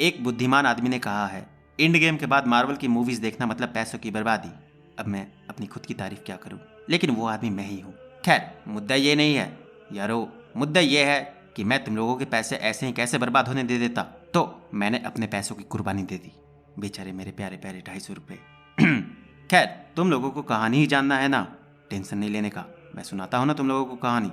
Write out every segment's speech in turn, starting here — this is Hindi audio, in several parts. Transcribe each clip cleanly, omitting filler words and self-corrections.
एक बुद्धिमान आदमी ने कहा है, एंड गेम के बाद मार्वल की मूवीज देखना मतलब पैसों की बर्बादी। अब मैं अपनी खुद की तारीफ क्या करूं, लेकिन वो आदमी मैं ही हूं। खैर, मुद्दा ये नहीं है यारो, मुद्दा ये है कि मैं तुम लोगों के पैसे ऐसे ही कैसे बर्बाद होने दे देता। तो मैंने अपने पैसों की कुर्बानी दे दी, बेचारे मेरे प्यारे प्यारे 250 रुपए। खैर, तुम लोगों को कहानी ही जानना है ना, टेंशन नहीं लेने का, मैं सुनाता हूं ना तुम लोगों को कहानी।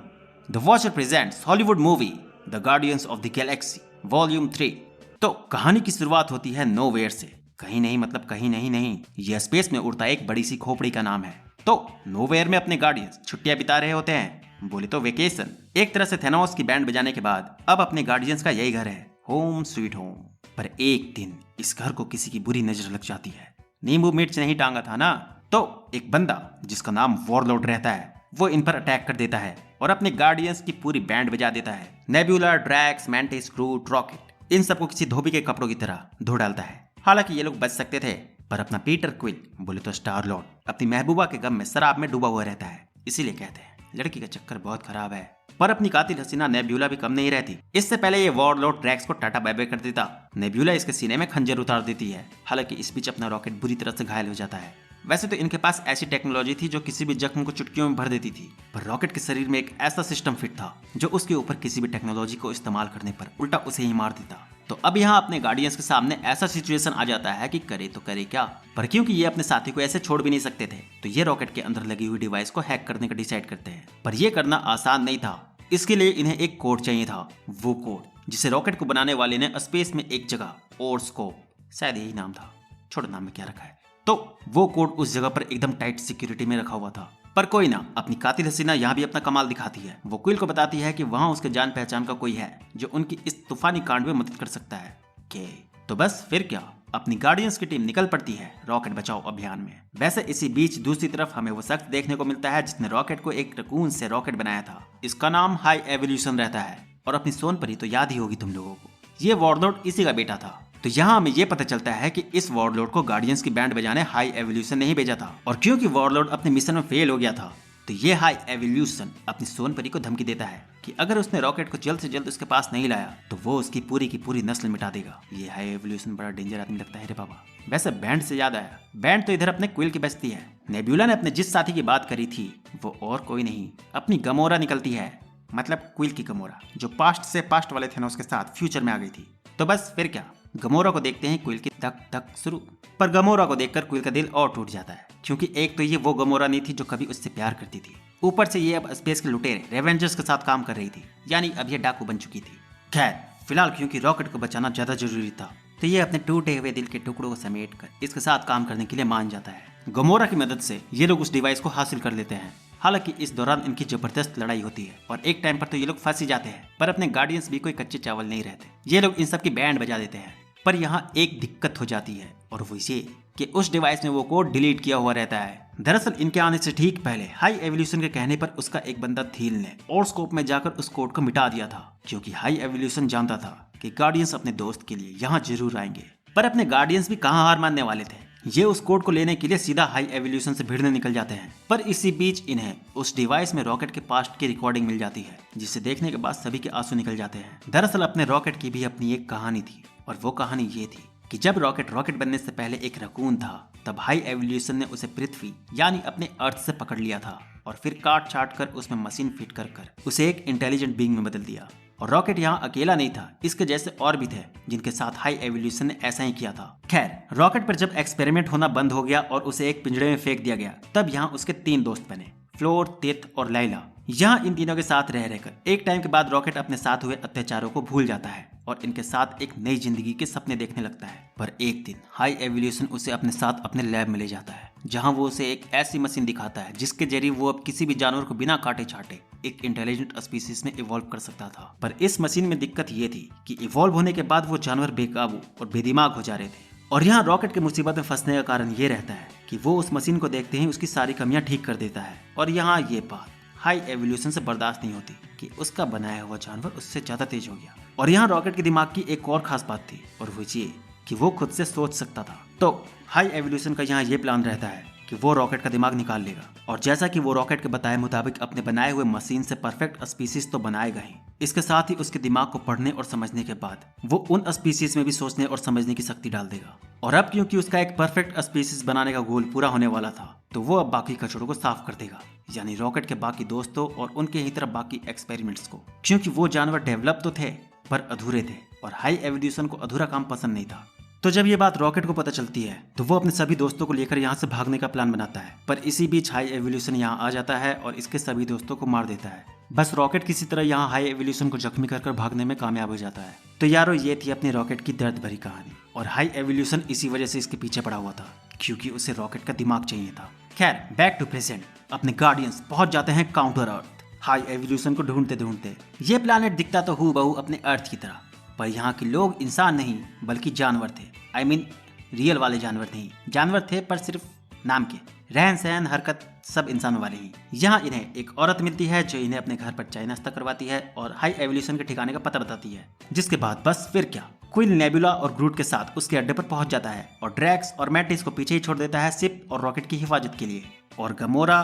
The watcher presents Hollywood movie the guardians of the Galaxy volume 3। तो कहानी की शुरुआत होती है नोवेयर से। कहीं नहीं मतलब कहीं नहीं, यह स्पेस में उड़ता एक बड़ी सी खोपड़ी का नाम है। तो नोवेयर में अपने गार्डियंस छुट्टियां बिता रहे होते हैं, बोले तो वेकेशन। एक तरह से थेनोस की बैंड बजाने के बाद अब अपने गार्डियंस का यही घर है, होम स्वीट होम। पर एक दिन इस घर को किसी की बुरी नजर लग जाती है। नींबू मिर्च नहीं टांगा था ना। तो एक बंदा जिसका नाम वॉरलॉर्ड रहता है, वो इन पर अटैक कर देता है और अपने गार्डियंस की पूरी बैंड बजा देता है। नेबुला, ड्रैक्स, मैंटिस, ग्रूट, रॉकेट, इन सबको किसी धोबी के कपड़ों की तरह धो डालता है। हालांकि ये लोग बच सकते थे, पर अपना पीटर क्विल, बोले तो स्टार लॉर्ड, अपनी महबूबा के गम में शराब में डूबा हुआ रहता है। इसीलिए कहते हैं लड़की का चक्कर बहुत खराब है। पर अपनी कातिल हसीना नेब्यूला भी कम नहीं रहती। इससे पहले ये वॉरलॉर्ड ड्रैक्स को टाटा बाय बाय कर देता, नेब्यूला इसके सीने में खंजर उतार देती है। हालांकि इस बीच अपना रॉकेट बुरी तरह से घायल हो जाता है। वैसे तो इनके पास ऐसी टेक्नोलॉजी थी जो किसी भी जख्म को चुटकियों में भर देती थी, पर रॉकेट के शरीर में एक ऐसा सिस्टम फिट था जो उसके ऊपर किसी भी टेक्नोलॉजी को इस्तेमाल करने पर उल्टा उसे ही मार देता। तो अब यहाँ अपने गार्डियंस के सामने ऐसा सिचुएशन आ जाता है कि करे तो करे क्या। पर क्योंकि ये अपने साथी को ऐसे छोड़ भी नहीं सकते थे, तो ये रॉकेट के अंदर लगी हुई डिवाइस को हैक करने का डिसाइड करते हैं। पर यह करना आसान नहीं था। इसके लिए इन्हें एक कोड चाहिए था, वो कोड जिसे रॉकेट को बनाने वाले ने स्पेस में एक जगह, ओर्स्कोप, शायद यही नाम था, छोटा नाम में क्या रखा है, तो वो कोड उस जगह पर एकदम टाइट सिक्योरिटी में रखा हुआ था। पर कोई ना, अपनी कातिल हसीना यहाँ भी अपना कमाल दिखाती है। वो क्विल को बताती है कि वहाँ उसके जान पहचान का कोई है जो उनकी इस तूफानी कांड में मदद कर सकता है। के तो बस फिर क्या, अपनी गार्डियंस की टीम निकल पड़ती है रॉकेट बचाओ अभियान में। वैसे इसी बीच दूसरी तरफ हमें वो शख्स देखने को मिलता है जिसने रॉकेट को एक रकून से रॉकेट बनाया था। इसका नाम हाई एवोल्यूशन रहता है, और अपनी सोनपरी तो याद ही होगी तुम लोगों को, ये वॉरलॉर्ड इसी का बेटा था। तो यहाँ हमें ये पता चलता है कि इस वॉरलॉर्ड को गार्डियंस की बैंड बजाने हाई एवोल्यूशन नहीं भेजा था, और क्योंकि वॉरलॉर्ड अपने मिशन में फेल हो गया था, तो ये हाई एवोल्यूशन अपनी सोनपरी को धमकी देता है कि अगर उसने रॉकेट को जल्द से जल्द उसके पास नहीं लाया तो वो उसकी पूरी की पूरी नस्ल मिटा देगा। ये हाई एवोल्यूशन बड़ा डेंजर आदमी लगता है रे बाबा। वैसे बैंड से याद आया, बैंड तो इधर अपने क्विल की बचती है। नेब्यूला ने अपने जिस साथी की बात करी थी वो और कोई नहीं, अपनी गमोरा निकलती है, मतलब क्विल की गमोरा, जो पास्ट से पास्ट वाले थेनोस के साथ फ्यूचर में आ गई थी। तो बस फिर क्या, गमोरा को देखते हैं क्विल की धक धक शुरू। पर गमोरा को देखकर क्विल का दिल और टूट जाता है, क्योंकि एक तो ये वो गमोरा नहीं थी जो कभी उससे प्यार करती थी, ऊपर से ये अब स्पेस के लुटेरे रेवेंजर्स के साथ काम कर रही थी, यानी अब ये डाकू बन चुकी थी। खैर, फिलहाल क्योंकि रॉकेट को बचाना ज्यादा जरूरी था, तो ये अपने टूटे हुए दिल के टुकड़ों को समेट कर इसके साथ काम करने के लिए मान जाता है। गमोरा की मदद से ये लोग उस डिवाइस को हासिल कर लेते हैं। हालांकि इस दौरान इनकी जबरदस्त लड़ाई होती है और एक टाइम पर तो ये लोग फंस ही जाते हैं, पर अपने गार्डियंस भी कोई कच्चे चावल नहीं रहते। ये लोग इन सब की बैंड बजा देते हैं। पर यहाँ एक दिक्कत हो जाती है, और वो ये कि उस डिवाइस में वो कोड डिलीट किया हुआ रहता है। दरअसल इनके आने से ठीक पहले हाई एवोल्यूशन के कहने पर उसका एक बंदा थील ने ओर्स्कोप में जाकर उस कोड को मिटा दिया था, क्योंकि हाई एवोल्यूशन जानता था कि गार्डियंस अपने दोस्त के लिए यहाँ जरूर आएंगे। पर अपने गार्डियंस भी कहाँ हार मानने वाले थे, ये उस कोड को लेने के लिए सीधा हाई एवोल्यूशन से भिड़ने निकल जाते हैं। पर इसी बीच इन्हें उस डिवाइस में रॉकेट के पास्ट की रिकॉर्डिंग मिल जाती है, जिसे देखने के बाद सभी के आंसू निकल जाते हैं। दरअसल अपने रॉकेट की भी अपनी एक कहानी थी, और वो कहानी ये थी कि जब रॉकेट बनने से पहले एक रकून था, तब हाई एवोल्यूशन ने उसे पृथ्वी यानी अपने अर्थ से पकड़ लिया था और फिर काट छाट कर उसमें मशीन फिट कर उसे एक इंटेलिजेंट बीइंग में बदल दिया। और रॉकेट यहाँ अकेला नहीं था, इसके जैसे और भी थे जिनके साथ हाई एवोल्यूशन ने ऐसा ही किया था। खैर, रॉकेट पर जब एक्सपेरिमेंट होना बंद हो गया और उसे एक पिंजरे में फेंक दिया गया, तब यहाँ उसके 3 दोस्त बने, फ्लोर, तित और लैला। यहाँ इन तीनों के साथ रह रहकर एक टाइम के बाद रॉकेट अपने साथ हुए अत्याचारों को भूल जाता है और इनके साथ एक नई जिंदगी के सपने देखने लगता है। पर एक दिन हाई एवोल्यूशन उसे अपने साथ अपने लैब में ले जाता है, जहाँ वो उसे एक ऐसी मशीन दिखाता है जिसके जरिए वो अब किसी भी जानवर को बिना काटे छाटे एक इंटेलिजेंट स्पीसीज में इवॉल्व कर सकता था। पर इस मशीन में दिक्कत ये थी कि इवॉल्व होने के बाद वो जानवर बेकाबू और बेदिमाग हो जा रहे थे। और यहाँ रॉकेट के मुसीबत में फंसने का कारण ये रहता है कि वो उस मशीन को देखते ही उसकी सारी कमियां ठीक कर देता है। और यहाँ ये बात हाई एवोल्यूशन से बर्दाश्त नहीं होती कि उसका बनाया हुआ जानवर उससे ज्यादा तेज हो गया। और यहाँ रॉकेट के दिमाग की एक और खास बात थी, और वो ये कि वो खुद से सोच सकता था। तो हाई एवोल्यूशन का यहाँ ये प्लान रहता है कि वो रॉकेट का दिमाग निकाल लेगा, और जैसा कि वो रॉकेट के बताए मुताबिक अपने बनाए हुए मशीन से परफेक्ट स्पीसीज तो बनाएगा ही, इसके साथ ही उसके दिमाग को पढ़ने और समझने के बाद वो उन स्पीसीज में भी सोचने और समझने की शक्ति डाल देगा। और अब क्योंकि उसका एक परफेक्ट स्पीसीज बनाने का गोल पूरा होने वाला था, तो वो अब बाकी कचड़ों को साफ कर देगा, यानी रॉकेट के बाकी दोस्तों और उनके ही तरह बाकी एक्सपेरिमेंट्स को। क्योंकि वो जानवर डेवलप तो थे पर अधूरे थे, और हाई एवोल्यूशन को अधूरा काम पसंद नहीं था। तो जब ये बात रॉकेट को पता चलती है तो वो अपने सभी दोस्तों को लेकर यहाँ से भागने का प्लान बनाता है, पर इसी बीच हाई एवोल्यूशन यहाँ आ जाता है और इसके सभी दोस्तों को मार देता है। बस रॉकेट किसी तरह यहाँ हाई एवोल्यूशन को जख्मी कर भागने में कामयाब हो जाता है। तो यारो ये थी अपने रॉकेट की दर्द भरी कहानी, और हाई एवोल्यूशन इसी वजह से इसके पीछे पड़ा हुआ था, क्योंकि उसे रॉकेट का दिमाग चाहिए था। खैर बैक टू प्रेजेंट, अपने गार्डियंस पहुंच जाते हैं काउंटर अर्थ। हाई एवोल्यूशन को ढूंढते ढूंढते ये प्लैनेट दिखता तो हूबहू अपने अर्थ की तरह, पर यहाँ के लोग इंसान नहीं बल्कि जानवर थे। आई मीन रियल वाले जानवर नहीं, जानवर थे पर सिर्फ नाम के। रहन सहन हरकत सब इंसानों वाले ही। यहाँ इन्हें एक औरत मिलती है जो इन्हें अपने घर पर चाय नाश्ता करवाती है और हाई एवोल्यूशन के ठिकाने का पता बताती है। जिसके बाद बस फिर क्या, क्विल नेबुला और ग्रूट के साथ उसके अड्डे पर पहुंच जाता है और ड्रैक्स और मैटिस को पीछे ही छोड़ देता है शिप और रॉकेट की हिफाजत के लिए। और गमोरा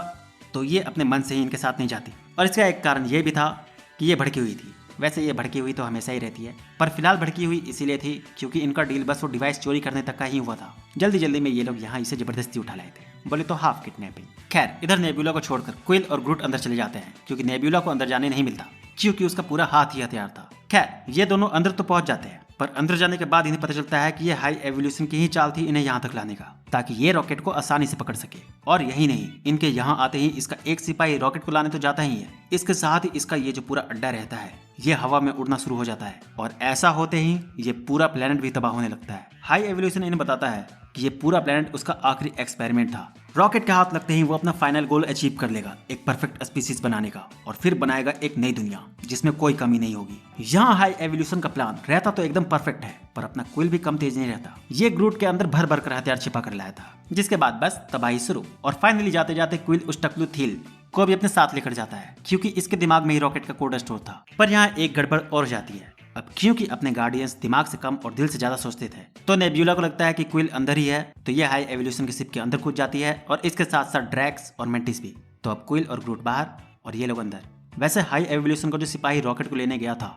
तो ये अपने मन से ही इनके साथ नहीं जाती, और इसका एक कारण ये भी था कि ये भड़की हुई थी। वैसे ये भड़की हुई तो हमेशा ही रहती है, पर फिलहाल भड़की हुई इसीलिए थी क्योंकि इनका डील बस वो डिवाइस चोरी करने तक का ही हुआ था। जल्दी जल्दी में ये लोग यहाँ इसे जबरदस्ती उठा लाए थे, बोले तो हाफ किडनैपिंग। खैर इधर नेबुला को छोड़कर क्विल और ग्रूट अंदर चले जाते हैं, क्योंकि नेबुला को अंदर जाने नहीं मिलता क्योंकि उसका पूरा हाथ ही हथियार था। खैर ये दोनों अंदर तो पहुंच जाते हैं, पर अंदर जाने के बाद इन्हें पता चलता है कि ये हाई एवोल्यूशन की ही चाल थी इन्हें यहाँ तक लाने का, ताकि ये रॉकेट को आसानी से पकड़ सके। और यही नहीं, इनके यहाँ आते ही इसका एक सिपाही रॉकेट को लाने तो जाता ही है, इसके साथ ही इसका ये जो पूरा अड्डा रहता है ये हवा में उड़ना शुरू हो जाता है, और ऐसा होते ही ये पूरा प्लेनेट भी तबाह होने लगता है। हाई एवोल्यूशन इन्हें बताता है कि ये पूरा प्लेनेट उसका आखिरी एक्सपेरिमेंट था। रॉकेट के हाथ लगते ही वो अपना फाइनल गोल अचीव कर लेगा, एक परफेक्ट स्पीसीज बनाने का, और फिर बनाएगा एक नई दुनिया जिसमें कोई कमी नहीं होगी। यहाँ हाई एवोल्यूशन का प्लान रहता तो एकदम परफेक्ट है, पर अपना क्विल भी कम तेज नहीं रहता। ये ग्रूट के अंदर भर भर कर हथियार छिपा कर लाया था, जिसके बाद बस तबाही शुरू। और फाइनली जाते जाते क्विल उस टकलू थील को भी अपने साथ लेकर जाता है, क्योंकि इसके दिमाग में ही रॉकेट का कोड स्टोर था। पर यहाँ एक गड़बड़ और जाती है। अब क्योंकि अपने गार्डियंस दिमाग से कम और दिल से ज्यादा सोचते थे, तो नेबुला को लगता है कि क्विल अंदर ही है, तो ये हाई एवोल्यूशन के शिप के अंदर कूद जाती है, और इसके साथ साथ ड्रैक्स और मेंटिस भी। तो अब क्विल और ग्रूट बाहर और ये लोग अंदर। वैसे हाई एवोल्यूशन का जो सिपाही रॉकेट को लेने गया था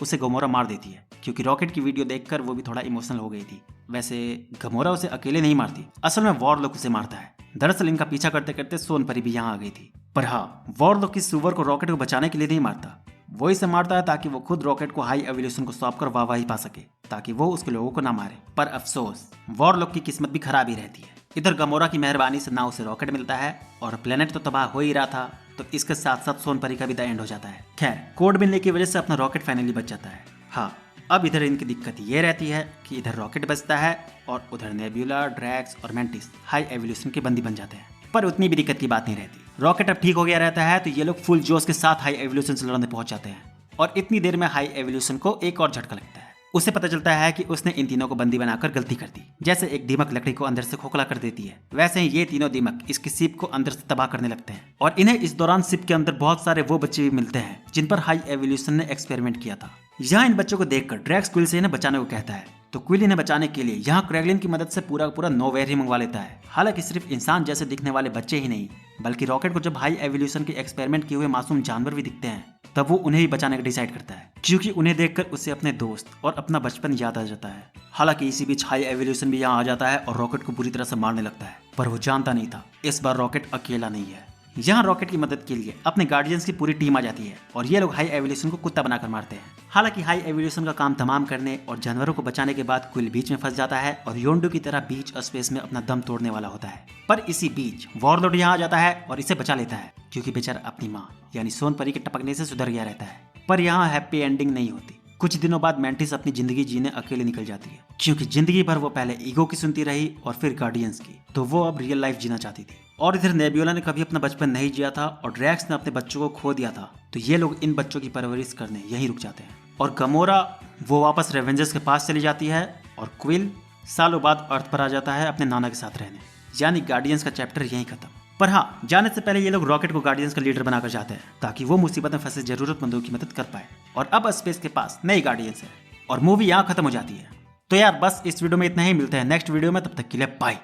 उसे गमोरा मार देती है, क्योंकि रॉकेट की वीडियो देखकर वो भी थोड़ा इमोशनल हो गई थी। वैसे गमोरा उसे अकेले नहीं मारती, असल में वॉरलॉक उसे मारता है। दरअसल इनका पीछा करते करते सोनपरी भी यहाँ आ गई थी। पर हाँ, वॉरलॉक इस सुअर को रॉकेट को बचाने के लिए नहीं मारता, वो इसे मारता है ताकि वो खुद रॉकेट को हाई एवोल्यूशन को सौंप कर वाहवाही पा सके, ताकि वो उसके लोगों को ना मारे। पर अफसोस वॉरलॉक की किस्मत भी खराब ही रहती है। इधर गमोरा की मेहरबानी से ना उसे रॉकेट मिलता है, और प्लेनेट तो तबाह हो ही रहा था, तो इसके साथ साथ सोनपरी का भी द एंड हो जाता है। खैर कोड मिलने की वजह से अपना रॉकेट फाइनली बच जाता है। हाँ, अब इधर इनकी दिक्कत ये रहती है कि इधर रॉकेट बचता है और उधर नेबुला, ड्रैक्स और मेंटिस हाई एवोल्यूशन के बंदी बन जाते हैं। पर उतनी भी दिक्कत की बात नहीं रहती। रॉकेट अब ठीक हो गया रहता है, तो ये लोग फुल जोश के साथ हाई एवोल्यूशन से लड़ने पहुंच जाते हैं, और इतनी देर में हाई एवोल्यूशन को एक और झटका लगता है। उसे पता चलता है कि उसने इन तीनों को बंदी बनाकर गलती कर दी। जैसे एक दीमक लकड़ी को अंदर से खोखला कर देती है, वैसे ही ये तीनों दीमक इसकी शिप को अंदर से तबाह करने लगते हैं। और इन्हें इस दौरान शिप के अंदर बहुत सारे वो बच्चे भी मिलते हैं जिन पर हाई एवोल्यूशन ने एक्सपेरिमेंट किया था। यहाँ इन बच्चों को देखकर ड्रैक्स क्विल से इन्हें बचाने को कहता है, तो क्विल इन्हें बचाने के लिए यहाँ क्रैगलिन की मदद से पूरा पूरा नोवेयर ही मंगवा लेता है। हालांकि सिर्फ इंसान जैसे दिखने वाले बच्चे ही नहीं, बल्कि रॉकेट को जब हाई एवोल्यूशन के एक्सपेरिमेंट किए हुए मासूम जानवर भी दिखते हैं, तब वो उन्हें भी बचाने का डिसाइड करता है, क्योंकि उन्हें देखकर उसे अपने दोस्त और अपना बचपन याद आ जाता है। हालांकि इसी बीच हाई एवोल्यूशन भी यहाँ आ जाता है और रॉकेट को बुरी तरह से मारने लगता है, पर वो जानता नहीं था इस बार रॉकेट अकेला नहीं है। यहाँ रॉकेट की मदद के लिए अपने गार्डियंस की पूरी टीम आ जाती है, और ये लोग हाई एवोल्यूशन को कुत्ता बनाकर मारते हैं। हालांकि हाई एवोल्यूशन का काम तमाम करने और जानवरों को बचाने के बाद क्विल बीच में फंस जाता है और योंडू की तरह बीच स्पेस में अपना दम तोड़ने वाला होता है। पर इसी बीच वॉरलॉर्ड यहाँ आ जाता है और इसे बचा लेता है, क्योंकि बेचारा अपनी माँ यानी सोनपरी के टपकने से सुधर गया रहता है। पर यहाँ हैप्पी एंडिंग नहीं होती। कुछ दिनों बाद मेंटिस अपनी जिंदगी जीने अकेले निकल जाती है, क्योंकि जिंदगी भर वो पहले ईगो की सुनती रही और फिर गार्डियंस की, तो वो अब रियल लाइफ जीना चाहती थी। और इधर नेबुला ने कभी अपना बचपन नहीं जिया था और ड्रैक्स ने अपने बच्चों को खो दिया था, तो ये लोग इन बच्चों की परवरिश करने यहीं रुक जाते हैं। और गमोरा वो वापस रेवेंजर्स के पास चली जाती है, और क्विल सालों बाद अर्थ पर आ जाता है अपने नाना के साथ रहने। यानी गार्डियंस का चैप्टर यहीं खत्म। पर हाँ, जाने से पहले ये लोग रॉकेट को गार्डियंस का लीडर बनाकर जाते हैं, ताकि वो मुसीबत में फंसे जरूरतमंदों की मदद कर पाए। और अब स्पेस के पास नई गार्डियंस है, और मूवी यहाँ खत्म हो जाती है। तो यार बस इस वीडियो में इतना ही, मिलते हैं नेक्स्ट वीडियो में, तब तक के लिए बाय।